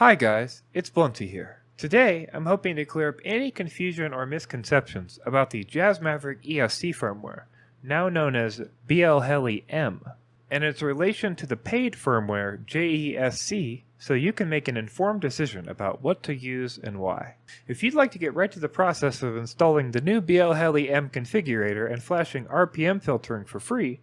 Hi guys, it's Blunty here. Today, I'm hoping to clear up any confusion or misconceptions about the JazzMac ESC firmware, now known as BLHeli M, and its relation to the paid firmware JESC, so you can make an informed decision about what to use and why. If you'd like to get right to the process of installing the new BLHeli M configurator and flashing RPM filtering for free,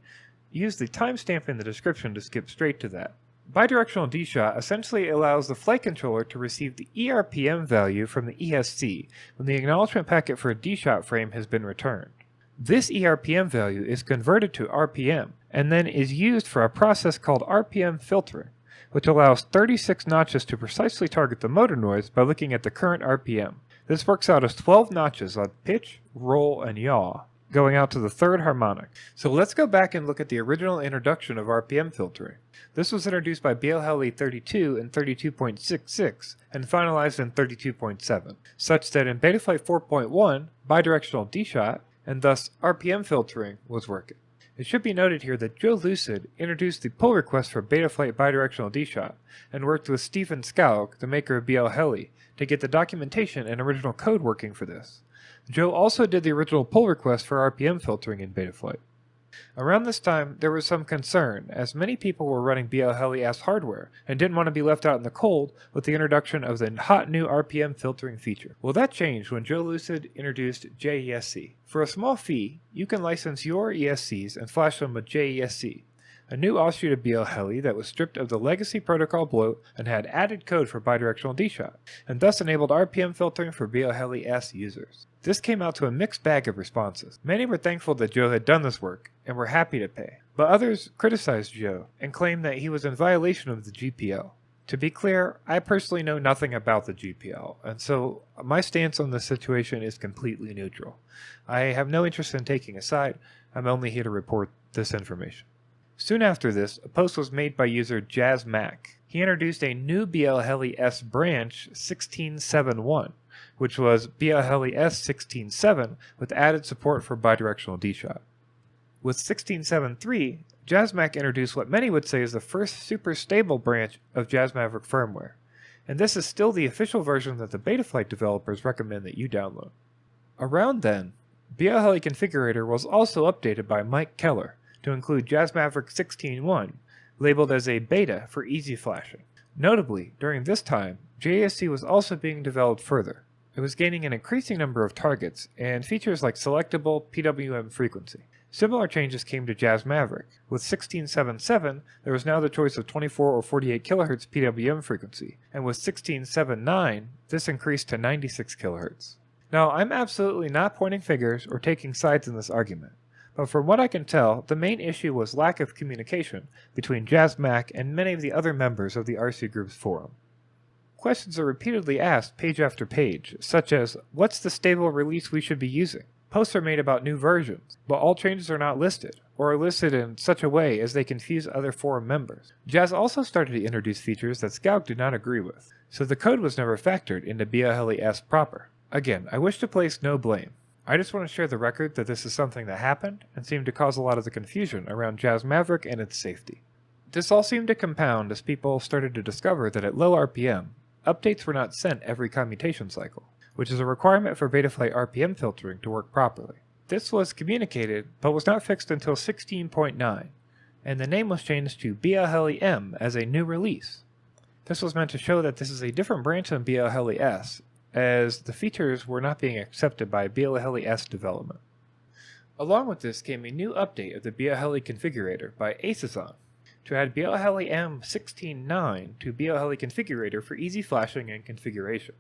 use the timestamp in the description to skip straight to that. Bidirectional Dshot essentially allows the flight controller to receive the ERPM value from the ESC when the acknowledgement packet for a Dshot frame has been returned. This ERPM value is converted to RPM and then is used for a process called RPM filtering, which allows 36 notches to precisely target the motor noise by looking at the current RPM. This works out as 12 notches on pitch, roll, and yaw, going out to the third harmonic. So let's go back and look at the original introduction of RPM filtering. This was introduced by BLHeli 32 in 32.66 and finalized in 32.7, such that in Betaflight 4.1, Bidirectional Dshot, and thus RPM filtering, was working. It should be noted here that Joe Lucid introduced the pull request for Betaflight Bidirectional Dshot and worked with Stephen Skaug, the maker of BLHeli, to get the documentation and original code working for this. Joe also did the original pull request for RPM filtering in Betaflight. Around this time, there was some concern, as many people were running BLHeli as hardware and didn't want to be left out in the cold with the introduction of the hot new RPM filtering feature. Well, that changed when Joe Lucid introduced JESC. For a small fee, you can license your ESCs and flash them with JESC, a new offshoot of BLHeli that was stripped of the legacy protocol bloat and had added code for Bidirectional Dshot, and thus enabled RPM filtering for BLHeli S users. This came out to a mixed bag of responses. Many were thankful that Joe had done this work, and were happy to pay, but others criticized Joe and claimed that he was in violation of the GPL. To be clear, I personally know nothing about the GPL, and so my stance on this situation is completely neutral. I have no interest in taking a side. I'm only here to report this information. Soon after this, a post was made by user JazzMac. He introduced a new BLHeli S branch 16.7.1, which was BLHeli S 16.7 with added support for Bidirectional Dshot. With 16.7.3, JazzMac introduced what many would say is the first super stable branch of JazzMac firmware, and this is still the official version that the Betaflight developers recommend that you download. Around then, BLHeli Configurator was also updated by Mike Keller to include JazzMac 16.1, labeled as a beta for easy flashing. Notably, during this time, JESC was also being developed further. It was gaining an increasing number of targets and features like Selectable PWM frequency. Similar changes came to JazzMac. With 16.7.7, there was now the choice of 24 or 48 kHz PWM frequency, and with 16.7.9, this increased to 96 kHz. Now, I'm absolutely not pointing fingers or taking sides in this argument, but from what I can tell, the main issue was lack of communication between JazzMac and many of the other members of the RC Group's forum. Questions are repeatedly asked page after page, such as, what's the stable release we should be using? Posts are made about new versions, but all changes are not listed, or are listed in such a way as they confuse other forum members. Jazz also started to introduce features that Skaug did not agree with, so the code was never factored into BLHeli S proper. Again, I wish to place no blame. I just want to share the record that this is something that happened and seemed to cause a lot of the confusion around JazzMac and its safety. This all seemed to compound as people started to discover that at low RPM, updates were not sent every commutation cycle, which is a requirement for Betaflight RPM filtering to work properly. This was communicated, but was not fixed until 16.9, and the name was changed to BLHeli M as a new release. This was meant to show that this is a different branch than BLHeli S, as the features were not being accepted by BLHeli S development. Along with this came a new update of the BLHeli Configurator by Acezon to add BLHeli M 16.9 to BLHeli Configurator for easy flashing and configuration.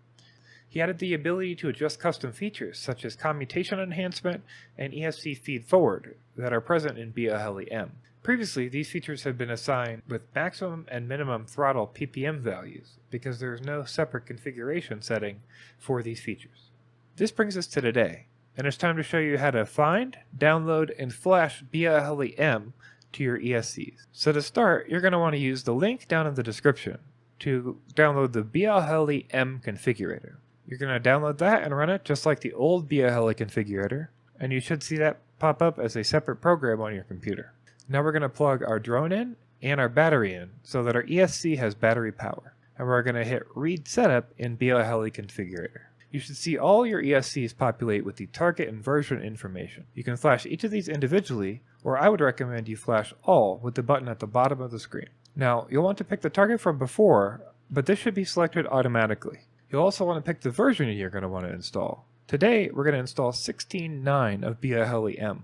He added the ability to adjust custom features such as commutation enhancement and ESC feed forward that are present in BLHeli M. Previously, these features had been assigned with maximum and minimum throttle PPM values because there is no separate configuration setting for these features. This brings us to today, and it's time to show you how to find, download, and flash BLHeli M to your ESCs. So to start, you're going to want to use the link down in the description to download the BLHeli M configurator. You're going to download that and run it just like the old BLHeli configurator, and you should see that pop up as a separate program on your computer. Now we're going to plug our drone in and our battery in so that our ESC has battery power. and we're going to hit Read Setup in BLHeli Configurator. You should see all your ESCs populate with the target and version information. You can flash each of these individually, or I would recommend you flash all with the button at the bottom of the screen. Now, you'll want to pick the target from before, but this should be selected automatically. You'll also want to pick the version you're going to want to install. Today, we're going to install 16.9 of BLHeli M.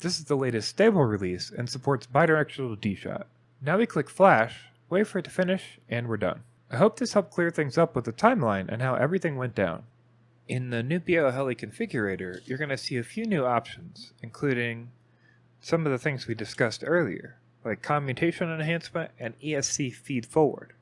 This is the latest stable release and supports Bidirectional Dshot. Now we click Flash, wait for it to finish, and we're done. I hope this helped clear things up with the timeline and how everything went down. In the new BLHeli configurator, you're going to see a few new options, including some of the things we discussed earlier, like commutation enhancement and ESC feed forward.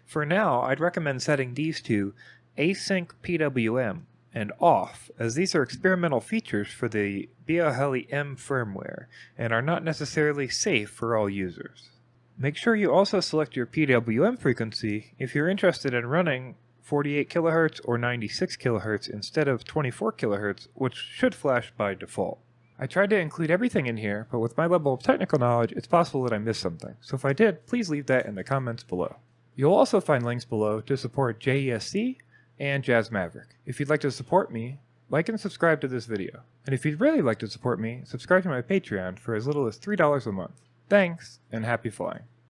For now, I'd recommend setting these to async PWM and off, as these are experimental features for the BLHeli M firmware and are not necessarily safe for all users. Make sure you also select your PWM frequency if you're interested in running 48 kHz or 96 kHz instead of 24 kHz, which should flash by default. I tried to include everything in here, but with my level of technical knowledge, it's possible that I missed something, so if I did, please leave that in the comments below. You'll also find links below to support JESC and JazzMac. If you'd like to support me, like and subscribe to this video. And if you'd really like to support me, subscribe to my Patreon for as little as $3 a month. Thanks, and happy flying.